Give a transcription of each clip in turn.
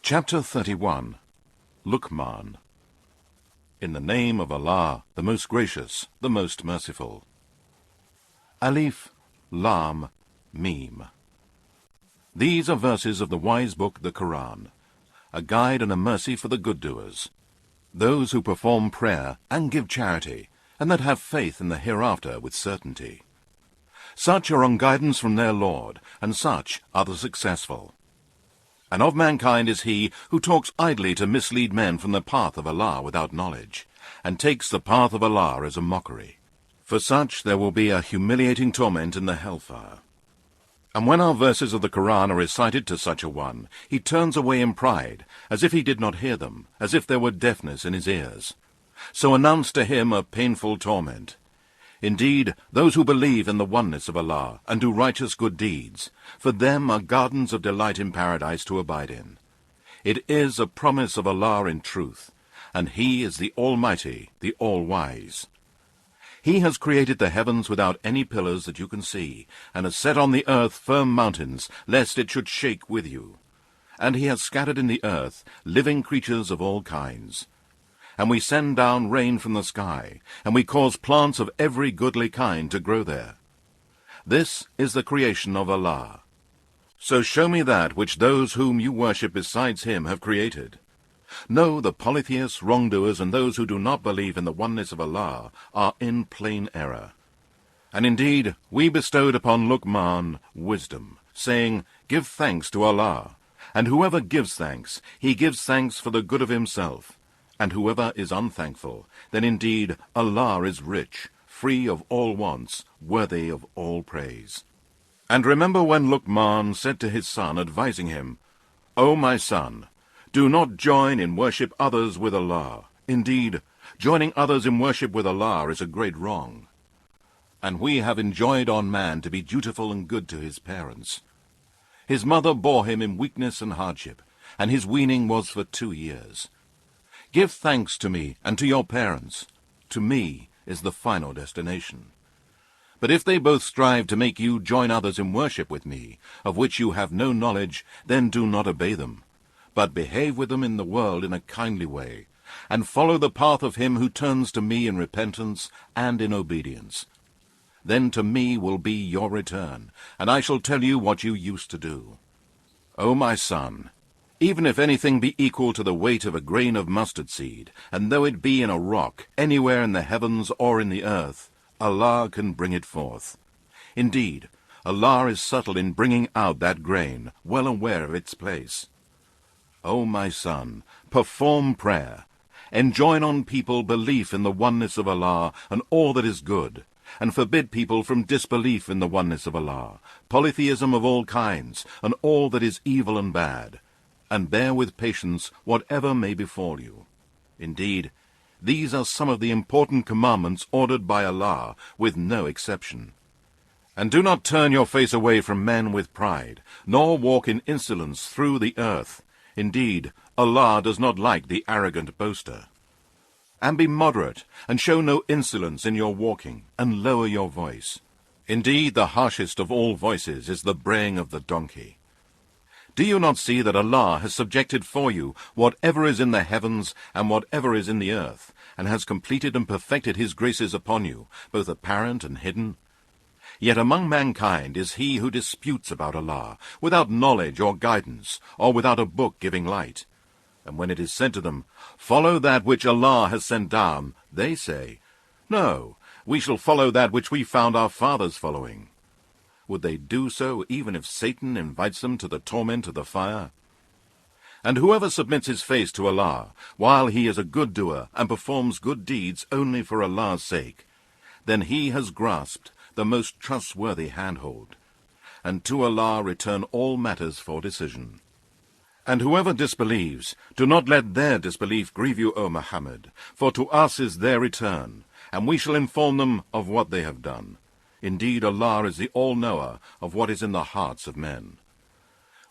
Chapter 31. Luqman. In the name of Allah, the most gracious, the most merciful. Alif, Lam, Mim. These are verses of the wise book, the Quran, a guide and a mercy for the good doers, those who perform prayer and give charity, and that have faith in the hereafter with certainty. Such are on guidance from their Lord, and such are the successful. And of mankind is he who talks idly to mislead men from the path of Allah without knowledge, and takes the path of Allah as a mockery. For such there will be a humiliating torment in the hellfire. And when our verses of the Quran are recited to such a one, he turns away in pride, as if he did not hear them, as if there were deafness in his ears. So announce to him a painful torment. Indeed, those who believe in the oneness of Allah and do righteous good deeds, for them are gardens of delight in paradise to abide in. It is a promise of Allah in truth, and He is the Almighty, the All-Wise. He has created the heavens without any pillars that you can see, and has set on the earth firm mountains, lest it should shake with you. And He has scattered in the earth living creatures of all kinds. And we send down rain from the sky, and we cause plants of every goodly kind to grow there. This is the creation of Allah. So show me that which those whom you worship besides Him have created. No, the polytheists, wrongdoers, and those who do not believe in the oneness of Allah are in plain error. And indeed, we bestowed upon Luqman wisdom, saying, Give thanks to Allah. And whoever gives thanks, he gives thanks for the good of himself. And whoever is unthankful, then indeed Allah is rich, free of all wants, worthy of all praise. And remember when Luqman said to his son, advising him, O my son, do not join in worship others with Allah. Indeed, joining others in worship with Allah is a great wrong. And we have enjoined on man to be dutiful and good to his parents. His mother bore him in weakness and hardship, and his weaning was for 2 years. Give thanks to me and to your parents. To me is the final destination. But if they both strive to make you join others in worship with me, of which you have no knowledge, then do not obey them, but behave with them in the world in a kindly way, and follow the path of him who turns to me in repentance and in obedience. Then to me will be your return, and I shall tell you what you used to do. O my son, even if anything be equal to the weight of a grain of mustard seed, and though it be in a rock, anywhere in the heavens or in the earth, Allah can bring it forth. Indeed, Allah is subtle in bringing out that grain, well aware of its place. O my son, perform prayer, enjoin on people belief in the oneness of Allah and all that is good, and forbid people from disbelief in the oneness of Allah, polytheism of all kinds, and all that is evil and bad, and bear with patience whatever may befall you. Indeed, these are some of the important commandments ordered by Allah, with no exception. And do not turn your face away from men with pride, nor walk in insolence through the earth. Indeed, Allah does not like the arrogant boaster. And be moderate, and show no insolence in your walking, and lower your voice. Indeed, the harshest of all voices is the braying of the donkey. Do you not see that Allah has subjected for you whatever is in the heavens and whatever is in the earth, and has completed and perfected His graces upon you, both apparent and hidden? Yet among mankind is he who disputes about Allah, without knowledge or guidance, or without a book giving light. And when it is said to them, Follow that which Allah has sent down, they say, No, we shall follow that which we found our fathers following. Would they do so even if Satan invites them to the torment of the fire? And whoever submits his face to Allah, while he is a good doer and performs good deeds only for Allah's sake, then he has grasped the most trustworthy handhold, and to Allah return all matters for decision. And whoever disbelieves, do not let their disbelief grieve you, O Muhammad, for to us is their return, and we shall inform them of what they have done. Indeed, Allah is the all-knower of what is in the hearts of men.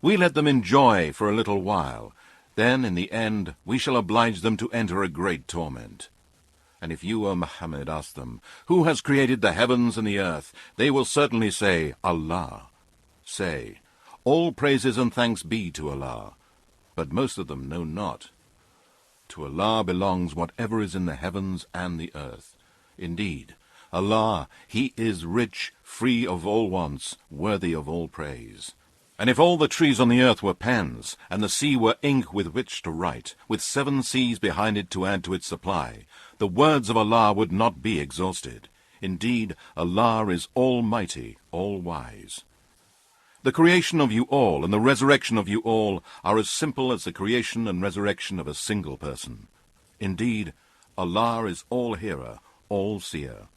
We let them enjoy for a little while, then in the end we shall oblige them to enter a great torment. And if you, O Muhammad, ask them, Who has created the heavens and the earth? They will certainly say, Allah. Say, All praises and thanks be to Allah. but most of them know not. To Allah belongs whatever is in the heavens and the earth. Indeed, Allah, He is rich, free of all wants, worthy of all praise. And if all the trees on the earth were pens, and the sea were ink with which to write, with 7 seas behind it to add to its supply, the words of Allah would not be exhausted. Indeed, Allah is almighty, all-wise. The creation of you all and the resurrection of you all are as simple as the creation and resurrection of a single person. Indeed, Allah is all-hearer, all-seer.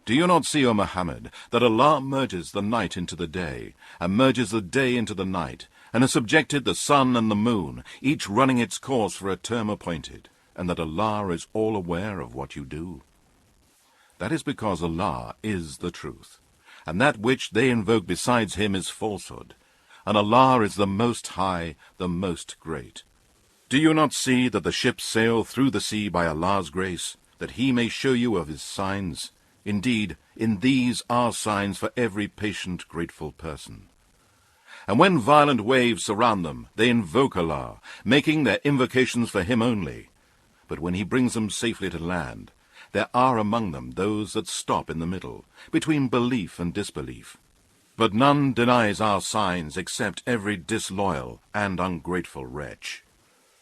Do you not see, O Muhammad, that Allah merges the night into the day, and merges the day into the night, and has subjected the sun and the moon, each running its course for a term appointed, and that Allah is all aware of what you do? That is because Allah is the truth, and that which they invoke besides Him is falsehood, and Allah is the Most High, the Most Great. Do you not see that the ships sail through the sea by Allah's grace, that He may show you of His signs? Indeed, in these are signs for every patient, grateful person. And when violent waves surround them, they invoke Allah, making their invocations for Him only. But when He brings them safely to land, there are among them those that stop in the middle, between belief and disbelief. But none denies our signs except every disloyal and ungrateful wretch.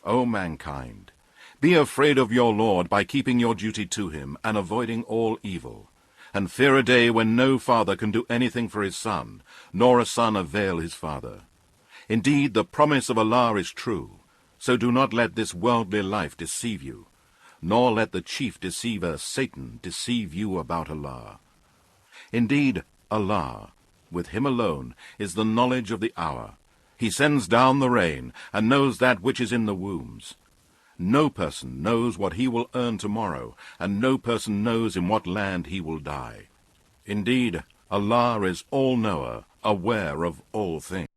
O mankind, be afraid of your Lord by keeping your duty to Him and avoiding all evil, and fear a day when no father can do anything for his son, nor a son avail his father. Indeed, the promise of Allah is true, so do not let this worldly life deceive you, nor let the chief deceiver, Satan, deceive you about Allah. Indeed, Allah, with Him alone, is the knowledge of the hour. He sends down the rain, and knows that which is in the wombs. No person knows what he will earn tomorrow, and no person knows in what land he will die. Indeed, Allah is all-knower, aware of all things.